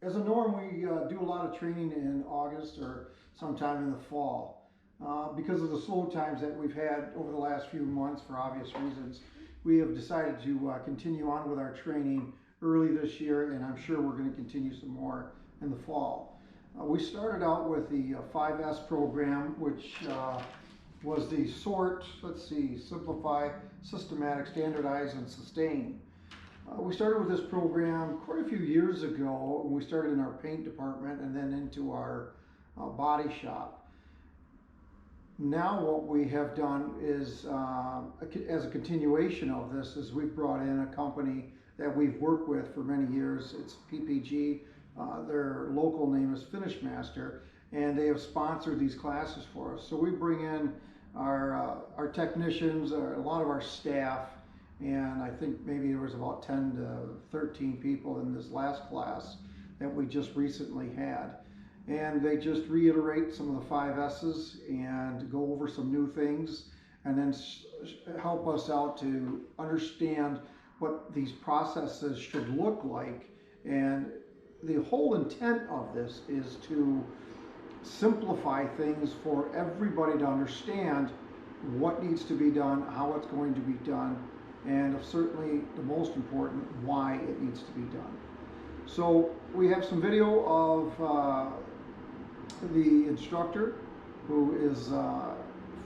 As a norm, we do a lot of training in August or sometime in the fall. Because of the slow times that we've had over the last few months for obvious reasons, we have decided to continue on with our training early this year, and I'm sure we're going to continue some more in the fall. We started out with the 5S program, which was the sort, simplify, systematic, standardize, and sustain. We started with this program quite a few years ago when we started in our paint department and then into our body shop. Now what we have done is, as a continuation of this, is we've brought in a company that we've worked with for many years. It's PPG. Their local name is FinishMaster, and they have sponsored these classes for us. So we bring in our technicians, a lot of our staff, and I think maybe there was about 10 to 13 people in this last class that we just recently had. And they just reiterate some of the 5S's and go over some new things, and then help us out to understand what these processes should look like. And the whole intent of this is to simplify things for everybody to understand what needs to be done, how it's going to be done, and certainly the most important, why it needs to be done. So we have some video of the instructor, who is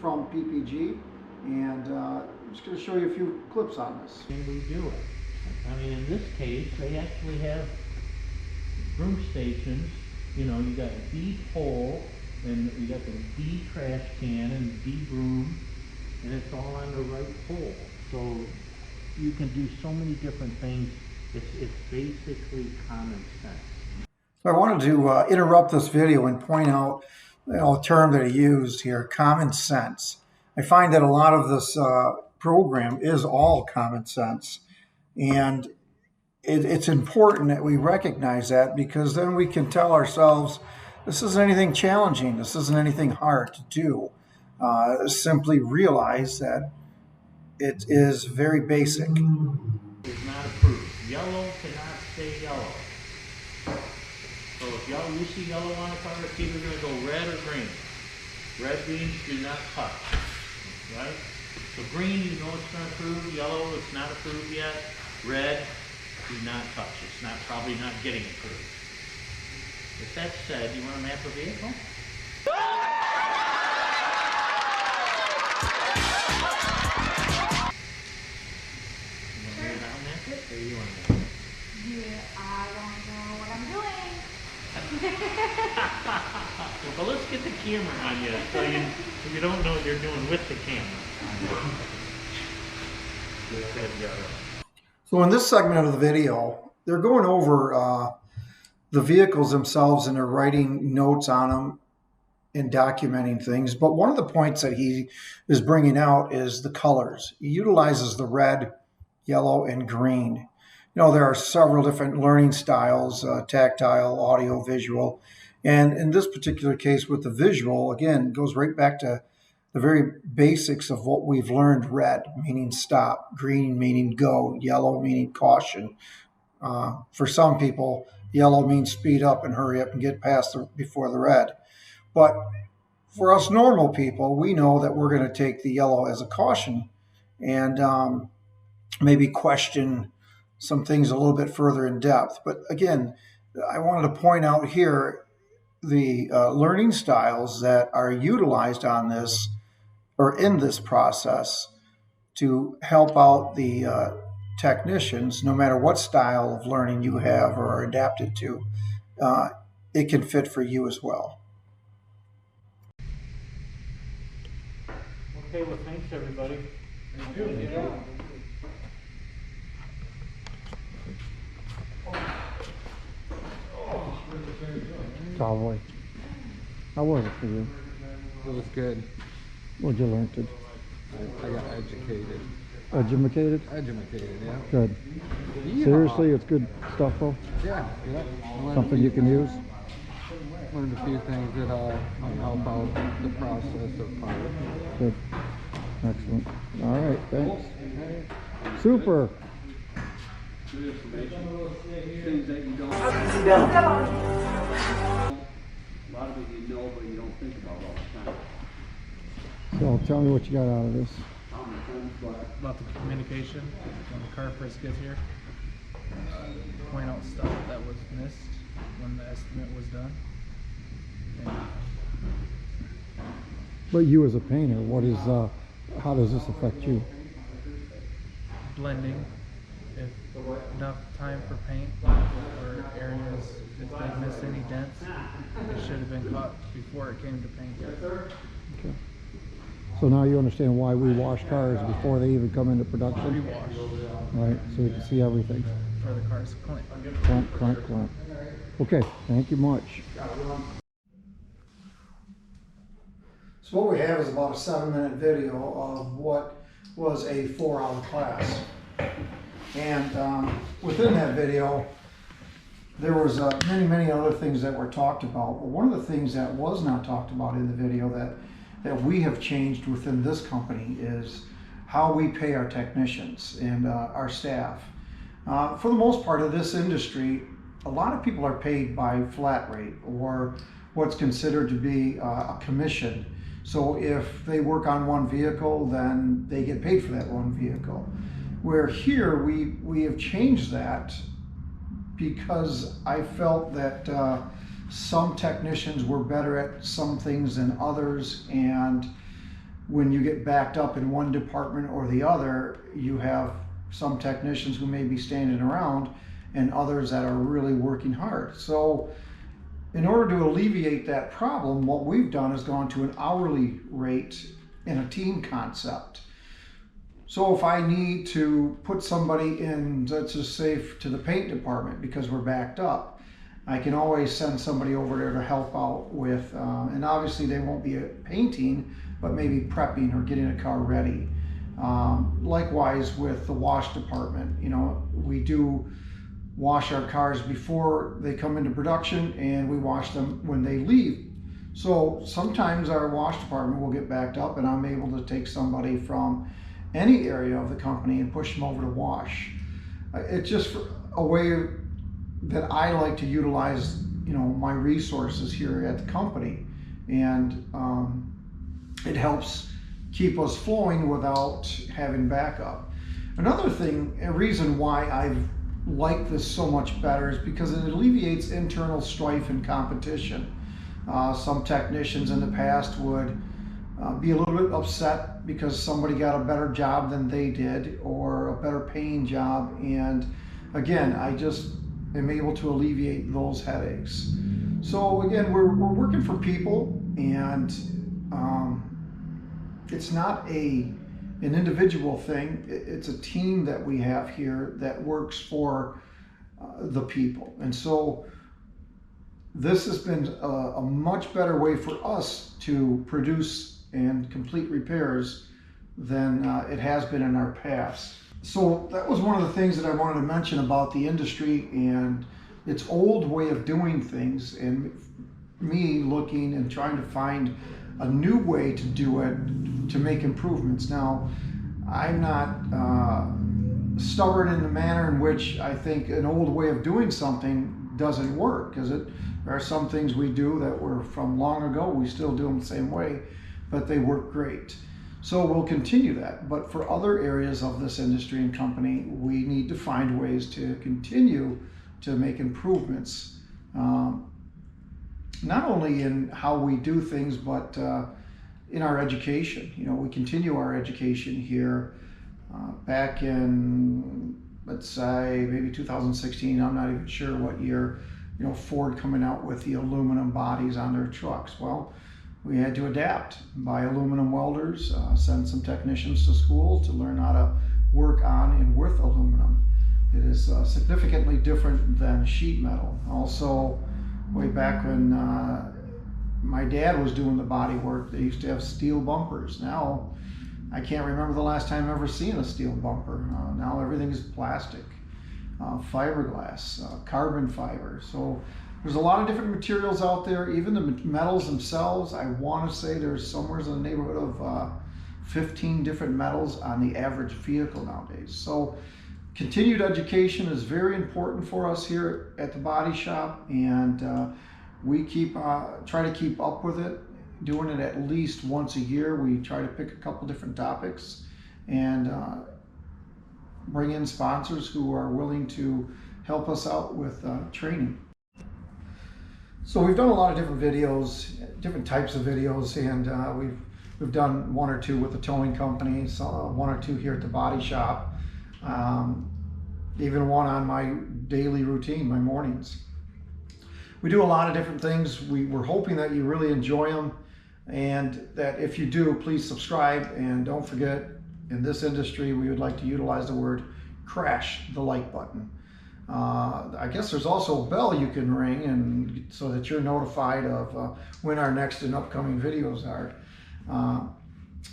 from PPG, and I'm just going to show you a few clips on this. And we do it. I mean, in this case, they actually have broom stations. You know, you got D pole, and you got the D trash can and D broom, and it's all on the right pole. So you can do so many different things. It's basically common sense. So I wanted to interrupt this video and point out a term that he used here, common sense. I find that a lot of this program is all common sense, and it's important that we recognize that, because then we can tell ourselves this isn't anything challenging, this isn't anything hard to do. Simply realize that it is very basic. It's not approved. Yellow cannot stay yellow. So if you see yellow on a car, it's either going to go red or green. Red means do not touch, right? So green, you know it's been approved. Yellow, it's not approved yet. Red, do not touch. It's probably not getting approved. With that said, you want to map a vehicle? Or you want to? Yeah, I want to know what I'm doing. Well, let's get the camera on you, so you don't know what you're doing with the camera. So in this segment of the video, they're going over the vehicles themselves, and they're writing notes on them and documenting things. But one of the points that he is bringing out is the colors. He utilizes the red, yellow, and green. You know, there are several different learning styles, tactile, audio, visual. And in this particular case with the visual, again, it goes right back to the very basics of what we've learned. Red meaning stop, green meaning go, yellow meaning caution. For some people, yellow means speed up and hurry up and get past before the red. But for us normal people, we know that we're going to take the yellow as a caution and maybe question some things a little bit further in depth. But again, I wanted to point out here the learning styles that are utilized on this or in this process to help out the technicians. No matter what style of learning you have or are adapted to, it can fit for you as well. Okay, well, thanks everybody. Thank you. Probably. How was it for you? It was good. What'd you learn? I got educated. Educated? Educated, yeah. Good. Yeehaw. Seriously, it's good stuff though? Yeah. I learned Something you can use? Learned a few things that might help out the process of pilot. Good. Excellent. All right, thanks. Super. Good information. Things that you don't. A lot of it you know, but you don't think about all the time. So tell me what you got out of this. Common sense, but About the communication when the car first gets here. Point out stuff that was missed when the estimate was done. And But you as a painter, how does this affect you? blending, if enough time for paint or areas, if they missed any dents, it should have been caught before it came to paint. Okay. So now you understand why we wash cars before they even come into production? Rewash Right, so we can see everything. for the car's clean. Clunk, clunk, clunk. Okay, thank you much. So what we have is about a 7-minute video of what was a 4-hour class. And within that video, there was many other things that were talked about. But one of the things that was not talked about in the video that we have changed within this company is how we pay our technicians and our staff. For the most part of this industry, a lot of people are paid by flat rate or what's considered to be a commission. So if they work on one vehicle, then they get paid for that one vehicle. Where here we have changed that because I felt that some technicians were better at some things than others, and when you get backed up in one department or the other, you have some technicians who may be standing around and others that are really working hard. So in order to alleviate that problem, what we've done is gone to an hourly rate in a team concept. So if I need to put somebody in, let's just say to the paint department because we're backed up, I can always send somebody over there to help out with, and obviously they won't be painting, but maybe prepping or getting a car ready. Likewise with the wash department, you know, we do wash our cars before they come into production and we wash them when they leave. So sometimes our wash department will get backed up and I'm able to take somebody from any area of the company and push them over to wash. It's just a way that I like to utilize, you know, my resources here at the company, and it helps keep us flowing without having backup. Another thing, a reason why I've liked this so much better is because it alleviates internal strife and competition. Some technicians in the past would be a little bit upset because somebody got a better job than they did or a better paying job, and again, I just am able to alleviate those headaches. So again, we're working for people, and it's not an individual thing. It's a team that we have here that works for the people. And so this has been a much better way for us to produce and complete repairs than it has been in our past. So that was one of the things that I wanted to mention about the industry and its old way of doing things, and me looking and trying to find a new way to do it to make improvements. Now, I'm not stubborn in the manner in which I think an old way of doing something doesn't work, because there are some things we do that were from long ago, we still do them the same way, but they work great. So we'll continue that. But for other areas of this industry and company, we need to find ways to continue to make improvements, not only in how we do things, but in our education. You know, we continue our education here. Back in, let's say, maybe 2016, I'm not even sure what year, you know, Ford coming out with the aluminum bodies on their trucks. Well, we had to adapt, buy aluminum welders, send some technicians to school to learn how to work on and with aluminum. It is significantly different than sheet metal. Also, way back when my dad was doing the body work, they used to have steel bumpers. Now, I can't remember the last time I've ever seen a steel bumper. Now everything is plastic, fiberglass, carbon fiber. So there's a lot of different materials out there. Even the metals themselves, I want to say there's somewhere in the neighborhood of 15 different metals on the average vehicle nowadays. So continued education is very important for us here at the body shop, and we try to keep up with it, doing it at least once a year. We try to pick a couple different topics and bring in sponsors who are willing to help us out with training. So we've done a lot of different videos, different types of videos, and we've done one or two with the towing companies, one or two here at the body shop, even one on my daily routine, my mornings. We do a lot of different things. We're hoping that you really enjoy them, and that if you do, please subscribe, and don't forget, in this industry, we would like to utilize the word crash the like button. I guess there's also a bell you can ring, and so that you're notified of when our next and upcoming videos are.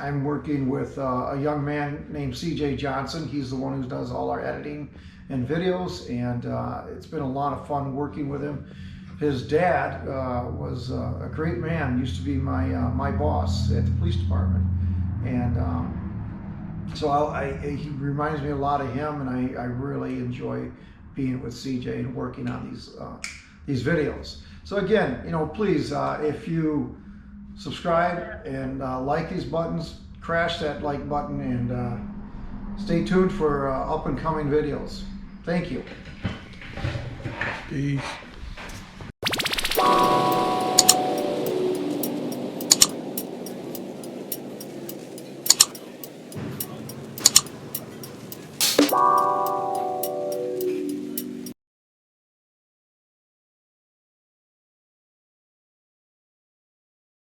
I'm working with a young man named CJ Johnson. He's the one who does all our editing and videos, and it's been a lot of fun working with him. His dad was a great man, used to be my boss at the police department, and so he reminds me a lot of him, and I really enjoy being with CJ and working on these videos. So again, please, if you subscribe and like these buttons, crash that like button, and stay tuned for up and coming videos. Thank you. Peace.